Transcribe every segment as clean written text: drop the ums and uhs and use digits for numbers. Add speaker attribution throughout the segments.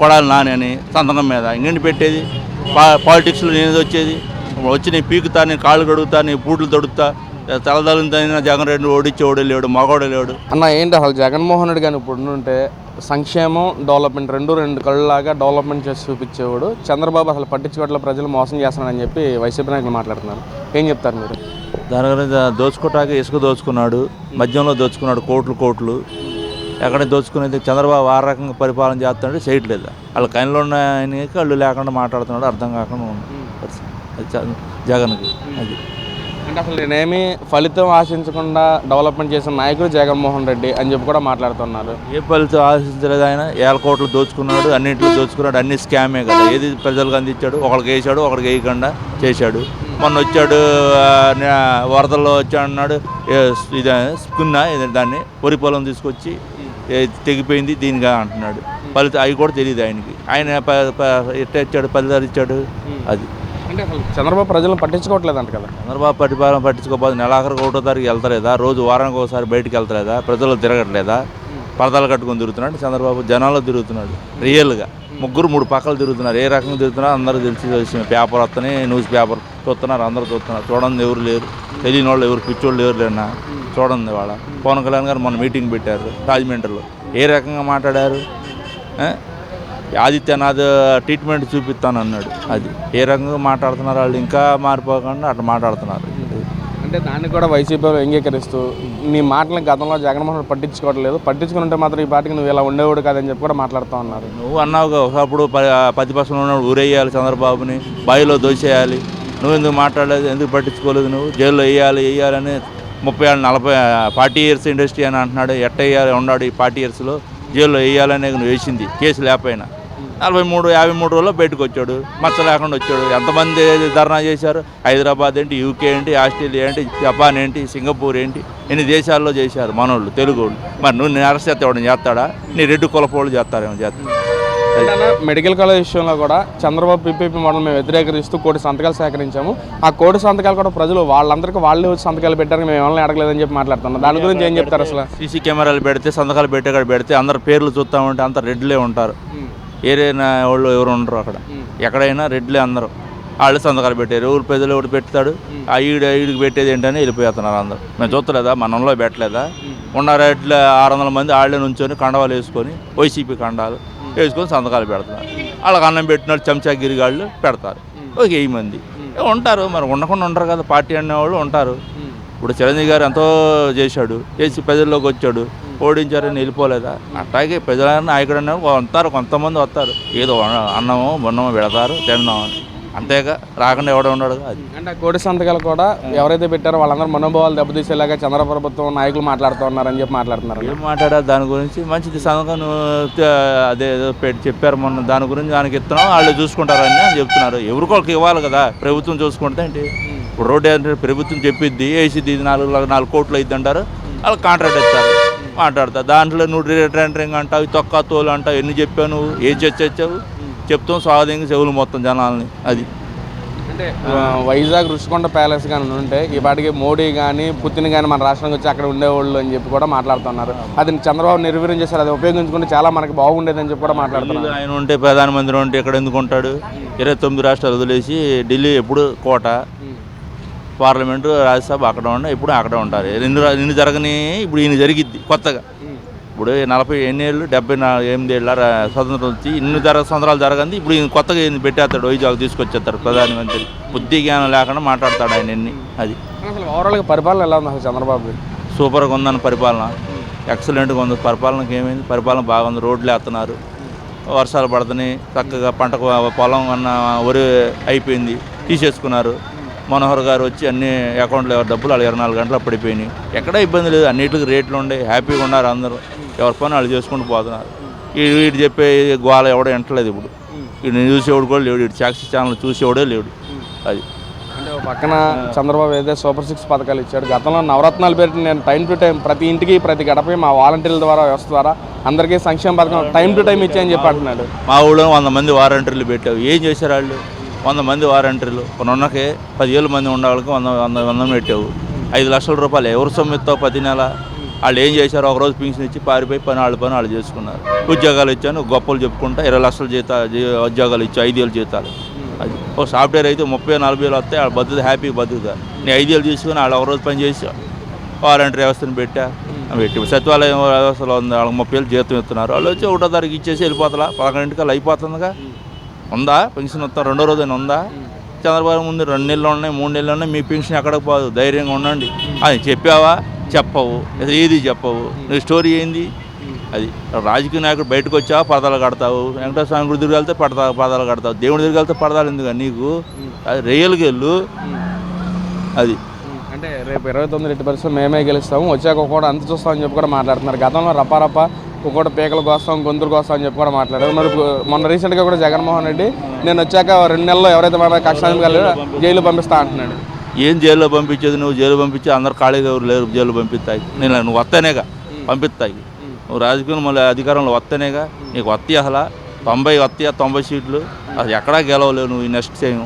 Speaker 1: కొడాలి నాని అని సంతకం మీద ఇంకేంటి పెట్టేది. పాలిటిక్స్లో నేను వచ్చేది వచ్చి నేను పీకుతా, నేను కాళ్ళు కడుగుతా, నేను బూట్లు తొడుగుతా, తలదలిన జగన్ రెడ్డి ఓడిచ్చేవాడు లేడు, మగవాడు లేడు
Speaker 2: అన్న. ఏంటి అసలు జగన్మోహన్ రెడ్డి కానీ ఇప్పుడు ఉంటే సంక్షేమం డెవలప్మెంట్ రెండు కళ్ళలాగా డెవలప్మెంట్ చేసి చూపించేవాడు. చంద్రబాబు అసలు పట్టించుకోవట్ల, ప్రజలు మోసం చేస్తున్నాడని చెప్పి వైసీపీ నాయకులు మాట్లాడుతున్నారు. ఏం చెప్తారు మీరు?
Speaker 1: దాని గురించి దోచుకోటాక ఇసుక దోచుకున్నాడు, మద్యంలో దోచుకున్నాడు కోట్లు. ఎక్కడ దోచుకునేది చంద్రబాబు ఆ రకంగా పరిపాలన చేస్తున్నాడు, చేయట్లేదు. వాళ్ళ కైన్లో ఉన్న ఆయనకి కళ్ళు లేకుండా మాట్లాడుతున్నాడు, అర్థం కాకుండా జగన్కి. అది
Speaker 2: అంటే అసలు నేనేమి ఫలితం ఆశించకుండా డెవలప్మెంట్ చేసిన నాయకుడు జగన్మోహన్ రెడ్డి అని చెప్పి కూడా మాట్లాడుతున్నారు.
Speaker 1: ఏ ఫలితం ఆశించలేదు. ఆయన 1,000 కోట్లు దోచుకున్నాడు, అన్నింటిలో దోచుకున్నాడు, అన్ని స్కామే కదా. ఏది ప్రజలకు అందించాడు? ఒకడికి వేసాడు, ఒకడికి వేయకుండా చేశాడు. మొన్న వచ్చాడు, వరదల్లో వచ్చాడన్నాడు, ఇది స్కున్నా దాన్ని వరి పొలం తీసుకొచ్చి తెగిపోయింది దీనిగా అంటున్నాడు. ఫలితం అవి కూడా తెలియదు ఆయనకి. ఆయన ఎట్ట ఇచ్చాడు, ఫలితాలు ఇచ్చాడు. అది
Speaker 2: అంటే చంద్రబాబు ప్రజలను పట్టించుకోవట్లేదంట కదా.
Speaker 1: చంద్రబాబు పరిపాలన పట్టించుకోకపోతే నెలాఖరు 1వ తారీఖు వెళ్తలేదా? రోజు వారానికి ఒకసారి బయటికి వెళ్తలేదా? ప్రజలు తిరగట్లేదా? పరదాలు కట్టుకొని తిరుగుతున్నాడు చంద్రబాబు, జనాల్లో తిరుగుతున్నాడు. రియల్గా 3 పక్కలు తిరుగుతున్నారు. ఏ రకంగా తిరుగుతున్నారు అందరూ తెలిసి విషయం. పేపర్ వస్తున్నాయి, న్యూస్ పేపర్ చూస్తున్నారు, అందరూ చూస్తున్నారు. చూడండి ఎవరు లేరు, తెలియని వాళ్ళు ఎవరు, పిచ్చోళ్ళు ఎవరు లేనా చూడండి. వాళ్ళ పవన్ కళ్యాణ్ గారు మొన్న మీటింగ్ పెట్టారు రాజమండ్రిలో. ఏ రకంగా మాట్లాడారు? ఆదిత్యనాథ్ ట్రీట్మెంట్ చూపిస్తాను అన్నాడు. అది ఏ రకంగా మాట్లాడుతున్నారు వాళ్ళు? ఇంకా మారిపోకుండా అట్లా మాట్లాడుతున్నారు.
Speaker 2: అంటే దాన్ని కూడా వైసీపీలో అంగీకరిస్తూ నీ మాటలను గతంలో జగన్మోహన్ రెడ్డి పట్టించుకోవట్లేదు, పట్టించుకుని ఉంటే మాత్రం ఈ పార్టీకి నువ్వు ఇలా ఉండేవాడు కాదని చెప్పి కూడా మాట్లాడుతూ ఉన్నారు.
Speaker 1: నువ్వు అన్నావుగా ఒకప్పుడు ప్రతిపక్షంలో ఉన్నప్పుడు ఊరేయాలి చంద్రబాబుని, బావిలో దోసేయాలి. నువ్వు ఎందుకు మాట్లాడలేదు? ఎందుకు పట్టించుకోలేదు? నువ్వు జైల్లో వేయాలని 30 ఏళ్ళు 40 years ఇండస్ట్రీ అని అంటున్నాడు. ఎట్ట వేయాలి ఉన్నాడు ఈ 40 yearsలో జైల్లో వేయాలనే నువ్వు వేసింది. కేసు లేకపోయినా 43-53 రోజుల్లో బయటకు వచ్చాడు, మచ్చ లేకుండా వచ్చాడు. ఎంతమంది ధర్నా చేశారు? హైదరాబాద్ ఏంటి, యూకే ఏంటి, ఆస్ట్రేలియా ఏంటి, జపాన్ ఏంటి, సింగపూర్ ఏంటి, ఎన్ని దేశాల్లో చేశారు మనోళ్ళు, తెలుగు వాళ్ళు. మరి నువ్వు అరెస్ట్ చేస్తే ఎవడని చేస్తాడా? నీ రెడ్డి కులపోళ్ళు చేస్తారేమో చేస్తారు.
Speaker 2: మెడికల్ కాలేజ్ విషయంలో కూడా చంద్రబాబు పీపీపీ మోడల్ మేము వ్యతిరేకరిస్తూ 1 సంతకాలు సేకరించాము. ఆ 1 సంతకాలు కూడా ప్రజలు వాళ్ళందరికీ వాళ్ళే వచ్చి సంతకాలు పెట్టారు, మేము ఎవరిని అడగలేదని చెప్పి మాట్లాడుతున్నాం. దాని గురించి ఏం చెప్తారు? అసలు
Speaker 1: సీసీ కెమెరాలు పెడితే, సంతకాలు పెడితే అందరు పేర్లు చూస్తామంటే అంత రెడ్లే ఉంటారు. ఏరైనా వాళ్ళు ఎవరు ఉండరు అక్కడ. ఎక్కడైనా రెడ్లే అందరూ. వాళ్ళు సంతకాలు పెట్టారు. ఎవరు ప్రజలు ఎవరు పెడతాడు? ఈడికి పెట్టేది ఏంటని వెళ్ళిపోతున్నారు అందరూ. మేము చూస్తలేదా? మనంలో పెట్టలేదా? ఉన్న రెడ్లు 600 మంది వాళ్ళే నుంచొని కండవాలు వేసుకొని, వైసీపీ కండాలు వేసుకొని సంతకాలు పెడుతున్నారు. వాళ్ళకి అన్నం పెట్టినట్టు చెంచాగిరిగాళ్ళు పెడతారు. ఒక 1000 మంది ఉంటారు. మరి ఉండకుండా ఉండరు కదా, పార్టీ అనేవాళ్ళు ఉంటారు. ఇప్పుడు చిరంజీవి గారు ఎంతో చేశాడు, చేసి ప్రజల్లోకి వచ్చాడు, ఓడించారని వెళ్ళిపోలేదా? అట్లాగే ప్రజల నాయకుడు అనే వస్తారు, కొంతమంది వస్తారు, ఏదో అన్నమో బొన్నమో పెడతారు, తిందామని. అంతేగా, రాకుండా ఎవడో ఉన్నాడు. అది
Speaker 2: అంటే 1 సంతకాలు కూడా ఎవరైతే పెట్టారో వాళ్ళందరూ మనోభావాలు దెబ్బతీసేలాగా చంద్ర ప్రభుత్వం నాయకులు మాట్లాడుతూ ఉన్నారని చెప్పి మాట్లాడుతున్నారు.
Speaker 1: ఏం మాట్లాడారు దాని గురించి? మంచిది సంతకం అదే చెప్పారు మొన్న, దాని గురించి దానికి ఇస్తున్నాం, వాళ్ళు చూసుకుంటారని చెప్తున్నారు. ఎవరికొకరికి ఇవ్వాలి కదా, ప్రభుత్వం చూసుకుంటే ఏంటి? ఇప్పుడు రోడ్డు అంటే ప్రభుత్వం చెప్పిద్ది, వేసిద్ది, 4 కోట్లు అయింది అంటారు, వాళ్ళు కాంట్రాక్ట్ ఇస్తారు, మాట్లాడతారు. దాంట్లో నువ్వు టెండరింగ్ అంటావు, తొక్క తోలు అంటావు, ఎన్ని చెప్పావు నువ్వు? ఏం చచ్చావు? చెప్తాం స్వాధీనంగా చెవులు మొత్తం జనాల్ని. అది
Speaker 2: అంటే వైజాగ్ రుషికొండ ప్యాలెస్ కానీ ఉంటే ఈ పాటికి మోడీ కానీ పుతిన్ కానీ మన రాష్ట్రానికి వచ్చి అక్కడ ఉండేవాళ్ళు అని చెప్పి కూడా మాట్లాడుతున్నారు. అది చంద్రబాబు నిర్వీర్యం చేశారు, అది ఉపయోగించుకుంటే చాలా మనకి బాగుండేది అని చెప్పి కూడా మాట్లాడుతున్నారు.
Speaker 1: ఆయన ఉంటే ప్రధానమంత్రి ఉంటే ఇక్కడ ఎందుకు ఉంటాడు? 29 రాష్ట్రాలు వదిలేసి ఢిల్లీ ఎప్పుడు కోట, పార్లమెంటు, రాజ్యసభ అక్కడ ఉండే, ఇప్పుడు అక్కడ ఉంటారు. నిన్ను జరగని ఇప్పుడు ఈయన జరిగిద్ది కొత్తగా. ఇప్పుడు 40 ఏళ్ళు 78 ఏళ్ళ స్వతంత్రం వచ్చి ఇన్ని సంవత్సరాలు జరగంది. ఇప్పుడు ఈయన కొత్తగా ఈయన పెట్టేస్తాడు, వైజాగ్ తీసుకొచ్చేస్తాడు ప్రధానమంత్రి. బుద్ధి జ్ఞానం లేకుండా మాట్లాడతాడు ఆయన ఎన్ని. అది
Speaker 2: అసలు ఓవరాల్గా పరిపాలన ఎలా ఉంది అసలు చంద్రబాబు?
Speaker 1: సూపర్గా ఉందని పరిపాలన, ఎక్సలెంట్గా ఉంది. పరిపాలనకి ఏమైంది? పరిపాలన బాగుంది. రోడ్లు వేస్తున్నారు, వర్షాలు పడుతున్నాయి, చక్కగా పంటకు పొలం అన్న వరి అయిపోయింది, తీసేసుకున్నారు. మనోహర్ గారు వచ్చి అన్ని అకౌంట్లో డబ్బులు వాళ్ళు 24 గంటలు పడిపోయినాయి. ఎక్కడ ఇబ్బంది లేదు, అన్నిటికి రేట్లు ఉండే, హ్యాపీగా ఉన్నారు అందరూ. ఎవరి పని వాళ్ళు చేసుకుంటూ పోతున్నారు. వీడు చెప్పే గోళ ఎవడో ఎంటలేదు. ఇప్పుడు వీడిని చూసేవాడు కూడా లేడు, వీడు సాక్షి ఛానల్ చూసేవాడే లేడు. అది
Speaker 2: అంటే పక్కన చంద్రబాబు ఏదైతే సూపర్ 6 పథకాలు ఇచ్చాడు, గతంలో నవరత్నాలు పెట్టి నేను టైం టు టైం ప్రతి ఇంటికి ప్రతి గడపకి మా వాలంటీర్ల ద్వారా వ్యవస్థ ద్వారా అందరికీ సంక్షేమ పథకం టైం టు టైం ఇచ్చాయని చెప్పి అంటున్నాడు.
Speaker 1: మా ఊళ్ళో 100 మంది వాలంటీర్లు పెట్టావు. ఏం చేశారు వాళ్ళు? 100 మంది వాలంటీర్లు. కొన్నకే 10,000 మంది ఉండే వాళ్ళకి 100 పెట్టావు. 5 లక్షల రూపాయలు ఎవరు సొమ్మిస్తావు ప్రతి నెల? వాళ్ళు ఏం చేశారు, ఒకరోజు పింఛన్ ఇచ్చి పారిపోయి పని వాళ్ళు చేసుకున్నారు. ఉద్యోగాలు ఇచ్చాను గొప్పలు చెప్పుకుంటా 20 లక్షల ఉద్యోగాలు ఇచ్చి 5 ఏళ్ళ జీతాలు. అది ఒక సాఫ్ట్వేర్ అయితే 30-40 వేలు వస్తాయి, వాళ్ళు బతుకుతా హ్యాపీగా బతుకుతారు. నేను 5 ఏళ్ళు తీసుకుని వాళ్ళు ఒకరోజు పని చేసి వాలంటీర్ వ్యవస్థను పెట్టి సచివాలయం వ్యవస్థలో ఉంది, వాళ్ళకి 30 వేలు జీతం ఇస్తున్నారు. వాళ్ళు వచ్చి 1వ తారీఖు ఇచ్చేసి వెళ్ళిపోతారా, 11 అయిపోతుందిగా. ఉందా పెన్షన్ వస్తా 2వ రోజైనా ఉందా? చంద్రబాబు ముందు 2 నెలలు ఉన్నాయి, 3 నెలలు ఉన్నాయి, మీ పెన్షన్ ఎక్కడికి పోదు, ధైర్యంగా ఉండండి. అది చెప్పావా, చెప్పవు, ఏది చెప్పవు, నీ స్టోరీ ఏంది? అది రాజకీయ నాయకుడు బయటకు వచ్చావా పరదాలు కడతావు, వెంకటేశ్వర స్వామి గుడి తిరిగి వెళ్తే పరదాలు కడతావు, దేవుడి తిరిగి వెళ్తే పరదాలు ఎందుకు నీకు? అది రియల్గా వెళ్ళు. అది
Speaker 2: అంటే రేపు 29 ఎట్టి మేమే గెలుస్తాము, వచ్చాక కూడా అంత చూస్తామని చెప్పి కూడా మాట్లాడుతున్నారు. గతంలో రప్ప ఒకటి పీకలకు వస్తాం, గొంతులకు వస్తాం అని చెప్పి కూడా మాట్లాడారు. మరి మొన్న రీసెంట్గా కూడా జగన్మోహన్ రెడ్డి నేను వచ్చాక 2 నెలల్లో ఎవరైతే మన కష్టానికి వెళ్ళారో జైలు పంపిస్తా అంటున్నాడు.
Speaker 1: ఏం జైల్లో పంపించేది? నువ్వు జైలు పంపించి అందరు ఖాళీగా ఎవరు లేరు, జైలు పంపిస్తాయి. నువ్వు వస్తేనేగా పంపిస్తాయి. నువ్వు రాజకీయం మళ్ళీ అధికారంలో వస్తేనేగా నీకు వస్తాయి. అసలు 90 సీట్లు అసలు ఎక్కడా గెలవలేవు నువ్వు ఈ నెక్స్ట్ టైం.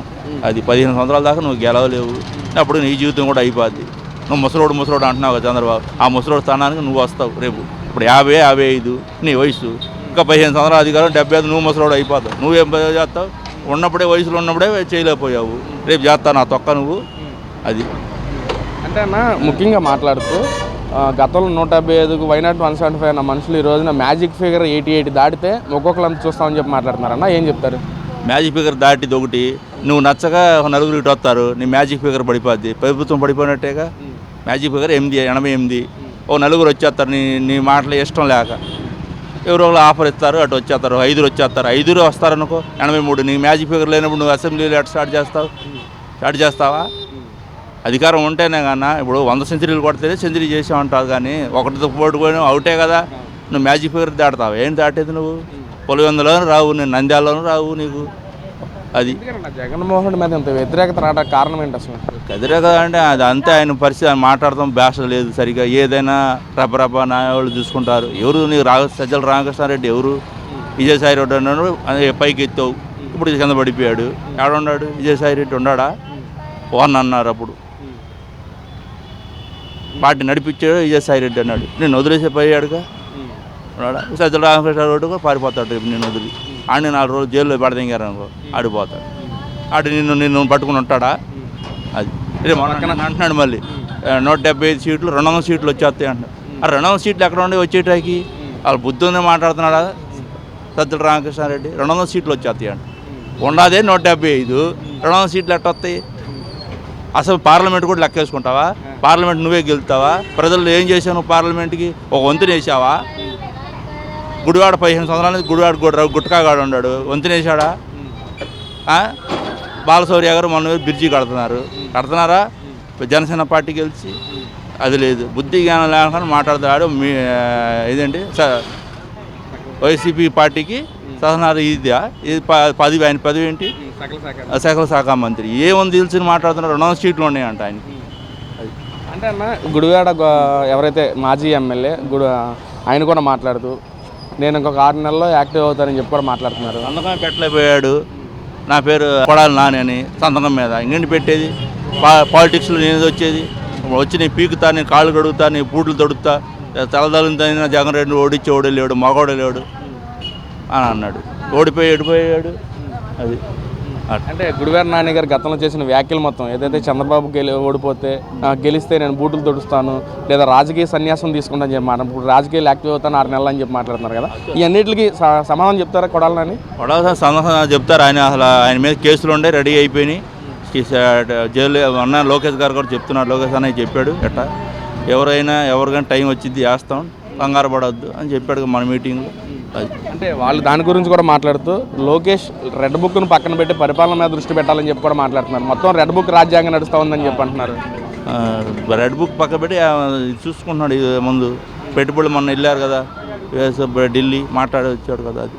Speaker 1: అది 15 సంవత్సరాల దాకా నువ్వు గెలవలేవు. అప్పుడు నీ జీవితం కూడా అయిపోద్ది. నువ్వు ముసలోడు అంటున్నావు కదా చంద్రబాబు, ఆ ముసలోడు స్థానానికి నువ్వు వస్తావు రేపు. ఇప్పుడు 50-55 నీ వయసు, ఇంకా 15 సంవత్సరాల అధికారం 75 నువ్వు ముసలోడు అయిపోతావు. నువ్వేం చేస్తావు? ఉన్నప్పుడే వయసులో ఉన్నప్పుడే చేయలేకపోయావు, రేపు చేస్తావు నా తొక్క నువ్వు. అది
Speaker 2: అంటే అన్న ముఖ్యంగా మాట్లాడుతూ గతంలో 175కు వైనాట్ 175 అన్న మనుషులు ఈ రోజున మ్యాజిక్ ఫిగర్ 88 దాటితే ఒక్కొక్కరు చూస్తామని చెప్పి మాట్లాడుతున్నారన్న, ఏం చెప్తారు?
Speaker 1: మ్యాజిక్ ఫిగర్ దాటిది ఒకటి, నువ్వు నచ్చగా నలుగురు ఇటు వస్తారు, నీ మ్యాజిక్ ఫిగర్ పడిపోద్ది. ప్రభుత్వం పడిపోయినట్టేగా. మ్యాజిక్ ఫిగర్ 88, ఓ నలుగురు వచ్చేస్తారు నీ మాటలు ఇష్టం లేక. ఎవరో ఆఫర్ ఇస్తారు, అటు వచ్చేస్తారు, 5 వచ్చేస్తారు. 5 వస్తారనుకో 83. నీ మ్యాజిక్ ఫిగర్ లేనప్పుడు నువ్వు అసెంబ్లీలో ఎట్లా స్టార్ట్ చేస్తావా? అధికారం ఉంటేనే కన్నా. ఇప్పుడు 100 సెంచరీలు కొడితేనే సెంచరీ చేసామంటావు, కానీ ఒకటితో పోటుకొని అవుటే కదా. నువ్వు మ్యాజిక్ ఫిగర్ దాటుతావు. ఏం దాటేది నువ్వు? పులివెందులోనూ రావు, నేను నంద్యాలలోనూ రావు నీకు. అది
Speaker 2: జగన్మోహన్ మీద ఇంత వ్యతిరేకత రావడానికి కారణం ఏంటి అసలు?
Speaker 1: వ్యతిరేకత అంటే అది అంతే, ఆయన పరిస్థితి. ఆయన మాట్లాడతాం భాష లేదు సరిగా. ఏదైనా రపరప నాయవాళ్ళు చూసుకుంటారు. ఎవరు నీకు సజ్జల రామకృష్ణారెడ్డి ఎవరు? విజయసాయి రెడ్డి అన్నాడు, పైకి ఎత్తావు, ఇప్పుడు కింద పడిపోయాడు. ఎవడున్నాడు? విజయసాయి రెడ్డి ఉన్నాడా? వన్ అన్నారు అప్పుడు, పార్టీ నడిపించాడు విజయసాయి రెడ్డి అన్నాడు. నేను వదిలేసే పోయాడుగా ఉన్నాడా? సజ్జల రామకృష్ణారెడ్డి కూడా పారిపోతాడు నేను వదిలి. ఆడిని 4 రోజులు జైల్లో పెడదింగారు అనుకో, ఆడిపోతాడు. ఆడి నిన్ను పట్టుకుని ఉంటాడా? అది అంటున్నాడు మళ్ళీ 175 సీట్లు 200 సీట్లు వచ్చేస్తాయి అంటున్నాడు. ఆ 200 సీట్లు ఎక్కడ ఉండి వచ్చేటానికి? వాళ్ళు బుద్ధి ఉందే మాట్లాడుతున్నాడా సజ్జల రామకృష్ణారెడ్డి? 200 సీట్లు వచ్చేస్తాయి అంట. ఉండదే 175, 200 సీట్లు ఎట్ట వస్తాయి? అసలు పార్లమెంట్ కూడా లెక్కేసుకుంటావా? పార్లమెంట్ నువ్వే గెలుస్తావా? ప్రజలు ఏం చేశావు నువ్వు? పార్లమెంట్కి ఒక వంతున వేసావా? గుడివాడ 15 సంవత్సరాల నుంచి గుడివాడ గుట్టకాగాడు ఉన్నాడు, వంతున వేసాడా? బాలశౌర్య గారు మొన్న బ్రిడ్జి కడుతున్నారా? జనసేన పార్టీ గెలిచి అది లేదు. బుద్ధి జ్ఞానం లేకుండా మాట్లాడుతున్నాడు. ఇదేంటి వైసీపీ పార్టీకి సహనారు ఇదా? ఇది ఆయన పదవి ఏంటి? సకల శాఖ మంత్రి. ఏముంది తెలిసి మాట్లాడుతున్నారు? 200 సీట్లు ఉన్నాయంట ఆయనకి.
Speaker 2: అంటే అన్న గుడివాడ ఎవరైతే మాజీ ఎమ్మెల్యే ఆయన కూడా మాట్లాడుతూ నేను ఇంకొక 6 నెలల్లో యాక్టివ్ అవుతానని చెప్పి కూడా మాట్లాడుతున్నారు.
Speaker 1: సంతకం పెట్టలేకపోయాడు. నా పేరు కొడాలి నాని అని సంతకం మీద. ఇంకేంటి పెట్టేది? పాలిటిక్స్లో నేను వచ్చేది వచ్చి నేను పీకుతా, నేను కాళ్ళు కడుగుతా, నేను పూట్లు తొడుగుతా, తలదలిన జగన్ రెడ్డి ఓడిలేడు, మగోడలేడు అని అన్నాడు. ఓడిపోయాడు. అది
Speaker 2: అంటే గుడివాడ నాని గారు గతంలో చేసిన వ్యాఖ్యలు మొత్తం ఏదైతే చంద్రబాబు గెలిస్తే నేను బూటులు తొడుస్తాను, లేదా రాజకీయ సన్యాసం తీసుకుంటాను చెప్పి ఇప్పుడు రాజకీయాలు యాక్టివ్ అవుతాను 6 నెలలు అని చెప్పి మాట్లాడుతున్నారు కదా. ఈ అన్నింటికి సమాధానం చెప్తారా కొడాలి నాని?
Speaker 1: సమాధానం చెప్తారు. ఆయన మీద కేసులు ఉండే రెడీ అయిపోయినాయి. జైలు అన్న లోకేష్ గారు కూడా చెప్తున్నారు. లోకేష్ అన్నయ్య చెప్పాడు, ఎట్టా ఎవరికైనా టైం వచ్చింది వేస్తాం, కంగారు పడవద్దు అని చెప్పాడు మన మీటింగ్లో.
Speaker 2: అంటే వాళ్ళు దాని గురించి కూడా మాట్లాడుతూ లోకేష్ రెడ్ బుక్ను పక్కన పెట్టి పరిపాలన మీద దృష్టి పెట్టాలని చెప్పి కూడా మాట్లాడుతున్నారు. మొత్తం రెడ్ బుక్ రాజ్యాంగం నడుస్తూ ఉందని చెప్పి అంటున్నారు.
Speaker 1: రెడ్ బుక్ పక్క పెట్టి చూసుకుంటున్నాడు. ముందు పెట్టుబడులు మొన్న వెళ్ళారు కదా ఢిల్లీ, మాట్లాడి వచ్చాడు కదా. అది